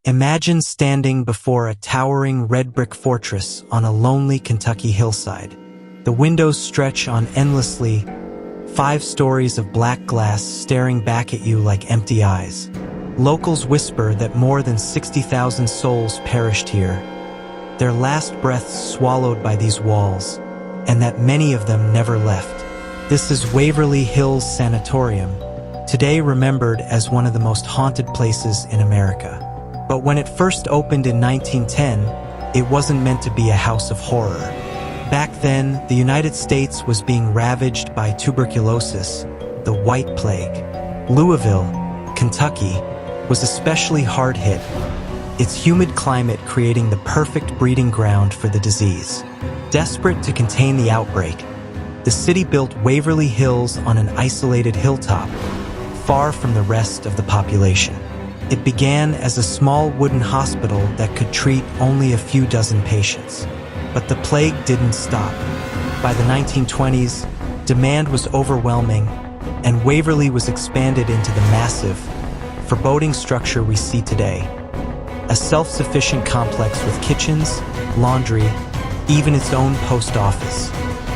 Imagine standing before a towering red brick fortress on a lonely Kentucky hillside. The windows stretch on endlessly, 5 stories of black glass staring back at you like empty eyes. Locals whisper that more than 60,000 souls perished here, their last breaths swallowed by these walls, and that many of them never left. This is Waverly Hills Sanatorium, today remembered as one of the most haunted places in America. But when it first opened in 1910, it wasn't meant to be a house of horror. Back then, the United States was being ravaged by tuberculosis, the White Plague. Louisville, Kentucky, was especially hard hit, its humid climate creating the perfect breeding ground for the disease. Desperate to contain the outbreak, the city built Waverly Hills on an isolated hilltop, far from the rest of the population. It began as a small wooden hospital that could treat only a few dozen patients. But the plague didn't stop. By the 1920s, demand was overwhelming, and Waverly was expanded into the massive, foreboding structure we see today. A self-sufficient complex with kitchens, laundry, even its own post office.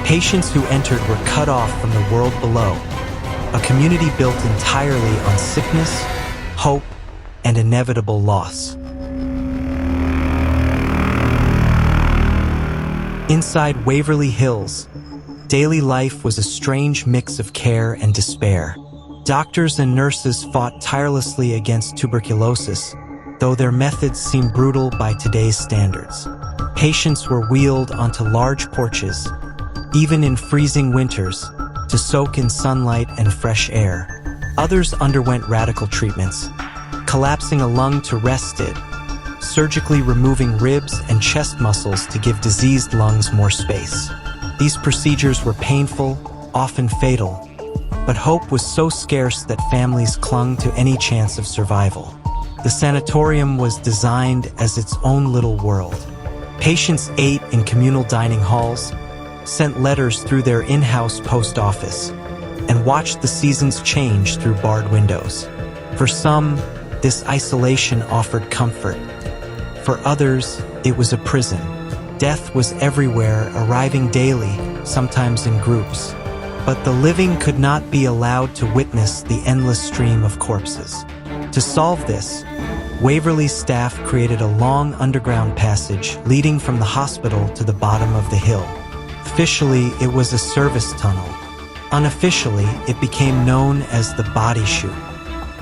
Patients who entered were cut off from the world below. A community built entirely on sickness, hope, and inevitable loss. Inside Waverly Hills, daily life was a strange mix of care and despair. Doctors and nurses fought tirelessly against tuberculosis, though their methods seemed brutal by today's standards. Patients were wheeled onto large porches, even in freezing winters, to soak in sunlight and fresh air. Others underwent radical treatments, collapsing a lung to rest it, surgically removing ribs and chest muscles to give diseased lungs more space. These procedures were painful, often fatal, but hope was so scarce that families clung to any chance of survival. The sanatorium was designed as its own little world. Patients ate in communal dining halls, sent letters through their in-house post office, and watched the seasons change through barred windows. For some, this isolation offered comfort. For others, it was a prison. Death was everywhere, arriving daily, sometimes in groups. But the living could not be allowed to witness the endless stream of corpses. To solve this, Waverly's staff created a long underground passage leading from the hospital to the bottom of the hill. Officially, it was a service tunnel. Unofficially, it became known as the body chute.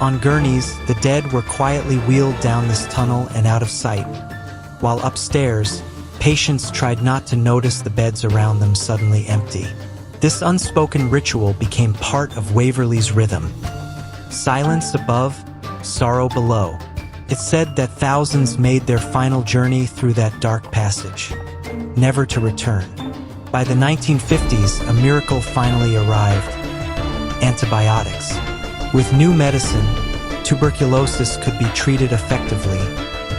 On gurneys, the dead were quietly wheeled down this tunnel and out of sight, while upstairs, patients tried not to notice the beds around them suddenly empty. This unspoken ritual became part of Waverly's rhythm. Silence above, sorrow below. It's said that thousands made their final journey through that dark passage, never to return. By the 1950s, a miracle finally arrived: antibiotics. With new medicine, tuberculosis could be treated effectively,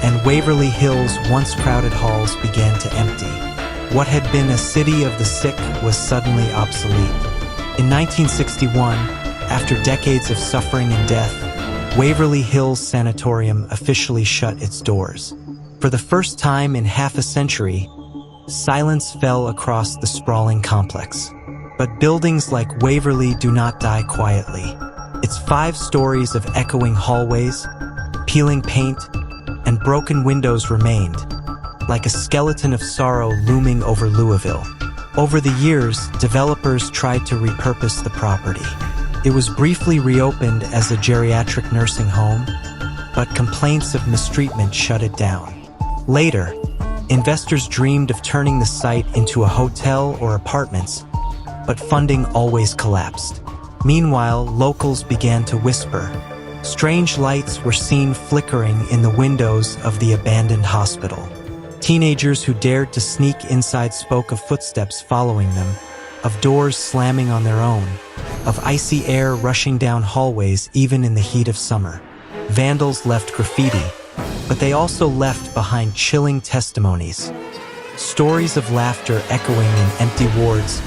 and Waverly Hills' once crowded halls began to empty. What had been a city of the sick was suddenly obsolete. In 1961, after decades of suffering and death, Waverly Hills Sanatorium officially shut its doors. For the first time in half a century, silence fell across the sprawling complex. But buildings like Waverly do not die quietly. Its 5 stories of echoing hallways, peeling paint, and broken windows remained, like a skeleton of sorrow looming over Louisville. Over the years, developers tried to repurpose the property. It was briefly reopened as a geriatric nursing home, but complaints of mistreatment shut it down. Later, investors dreamed of turning the site into a hotel or apartments, but funding always collapsed. Meanwhile, locals began to whisper. Strange lights were seen flickering in the windows of the abandoned hospital. Teenagers who dared to sneak inside spoke of footsteps following them, of doors slamming on their own, of icy air rushing down hallways even in the heat of summer. Vandals left graffiti, but they also left behind chilling testimonies. Stories of laughter echoing in empty wards,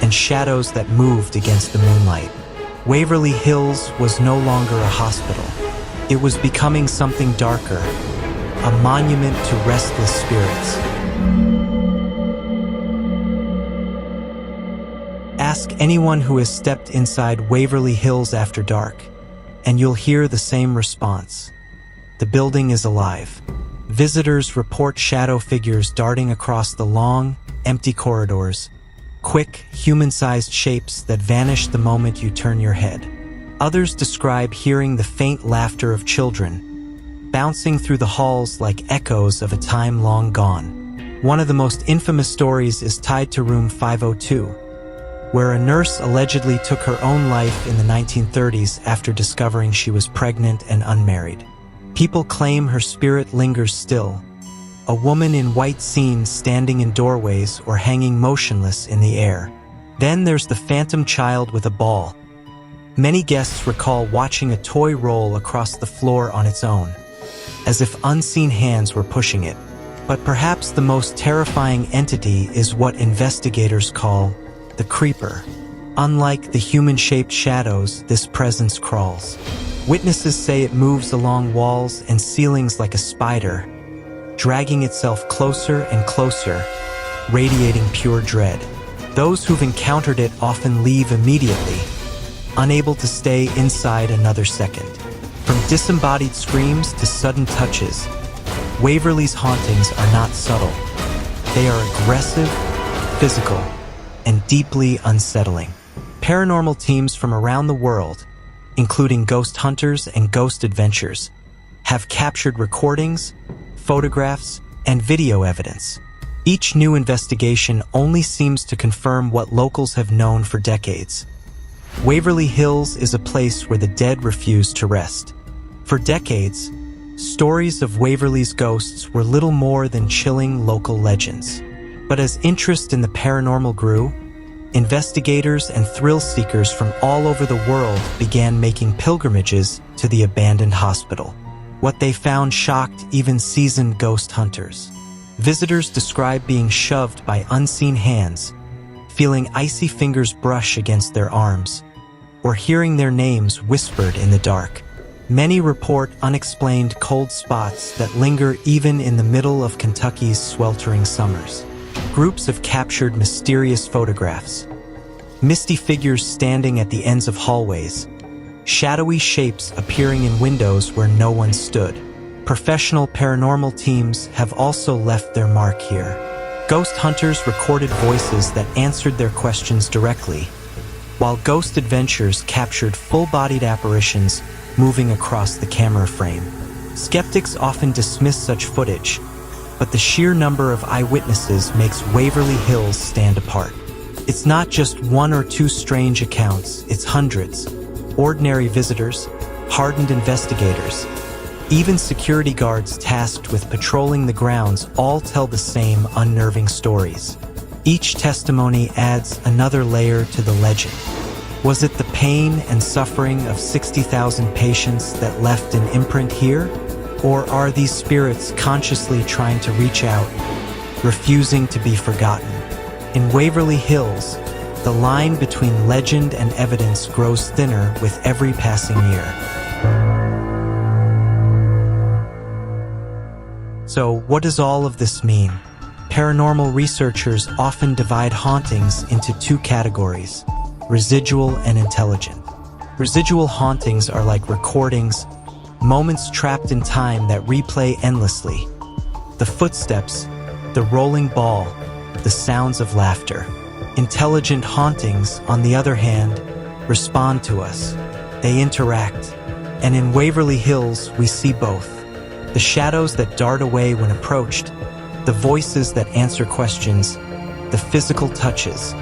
and shadows that moved against the moonlight. Waverly Hills was no longer a hospital. It was becoming something darker, a monument to restless spirits. Ask anyone who has stepped inside Waverly Hills after dark, and you'll hear the same response. The building is alive. Visitors report shadow figures darting across the long, empty corridors, quick, human-sized shapes that vanish the moment you turn your head. Others describe hearing the faint laughter of children, bouncing through the halls like echoes of a time long gone. One of the most infamous stories is tied to room 502, where a nurse allegedly took her own life in the 1930s after discovering she was pregnant and unmarried. People claim her spirit lingers still, a woman in white scenes standing in doorways or hanging motionless in the air. Then there's the phantom child with a ball. Many guests recall watching a toy roll across the floor on its own, as if unseen hands were pushing it. But perhaps the most terrifying entity is what investigators call the creeper. Unlike the human-shaped shadows, this presence crawls. Witnesses say it moves along walls and ceilings like a spider, dragging itself closer and closer, radiating pure dread. Those who've encountered it often leave immediately, unable to stay inside another second. From disembodied screams to sudden touches, Waverly's hauntings are not subtle. They are aggressive, physical, and deeply unsettling. Paranormal teams from around the world, including ghost hunters and ghost adventures, have captured recordings, photographs, and video evidence. Each new investigation only seems to confirm what locals have known for decades. Waverly Hills is a place where the dead refuse to rest. For decades, stories of Waverly's ghosts were little more than chilling local legends. But as interest in the paranormal grew, investigators and thrill seekers from all over the world began making pilgrimages to the abandoned hospital. What they found shocked even seasoned ghost hunters. Visitors describe being shoved by unseen hands, feeling icy fingers brush against their arms, or hearing their names whispered in the dark. Many report unexplained cold spots that linger even in the middle of Kentucky's sweltering summers. Groups have captured mysterious photographs, misty figures standing at the ends of hallways, shadowy shapes appearing in windows where no one stood. Professional paranormal teams have also left their mark here. Ghost hunters recorded voices that answered their questions directly, while ghost adventures captured full-bodied apparitions moving across the camera frame. Skeptics often dismiss such footage, but the sheer number of eyewitnesses makes Waverly Hills stand apart. It's not just one or two strange accounts, it's hundreds. Ordinary visitors, hardened investigators, even security guards tasked with patrolling the grounds all tell the same unnerving stories. Each testimony adds another layer to the legend. Was it the pain and suffering of 60,000 patients that left an imprint here? Or are these spirits consciously trying to reach out, refusing to be forgotten? In Waverly Hills, the line between legend and evidence grows thinner with every passing year. So, what does all of this mean? Paranormal researchers often divide hauntings into two categories: residual and intelligent. Residual hauntings are like recordings, moments trapped in time that replay endlessly. The footsteps, the rolling ball, the sounds of laughter. Intelligent hauntings, on the other hand, respond to us. They interact. And in Waverly Hills, we see both. The shadows that dart away when approached, the voices that answer questions, the physical touches.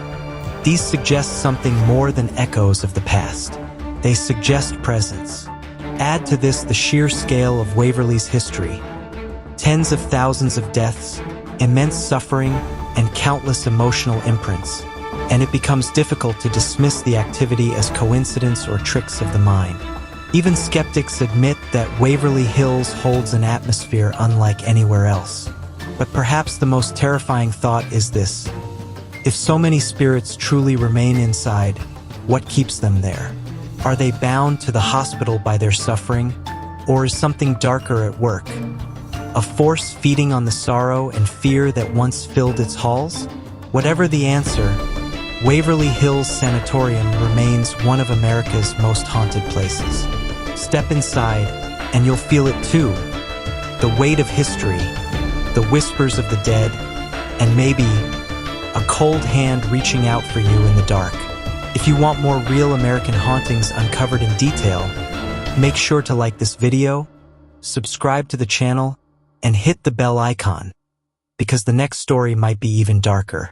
These suggest something more than echoes of the past. They suggest presence. Add to this the sheer scale of Waverly's history. Tens of thousands of deaths, immense suffering, and countless emotional imprints. And it becomes difficult to dismiss the activity as coincidence or tricks of the mind. Even skeptics admit that Waverly Hills holds an atmosphere unlike anywhere else. But perhaps the most terrifying thought is this: if so many spirits truly remain inside, what keeps them there? Are they bound to the hospital by their suffering, or is something darker at work? A force feeding on the sorrow and fear that once filled its halls? Whatever the answer, Waverly Hills Sanatorium remains one of America's most haunted places. Step inside, and you'll feel it too. The weight of history, the whispers of the dead, and maybe a cold hand reaching out for you in the dark. If you want more real American hauntings uncovered in detail, make sure to like this video, subscribe to the channel, and hit the bell icon, because the next story might be even darker.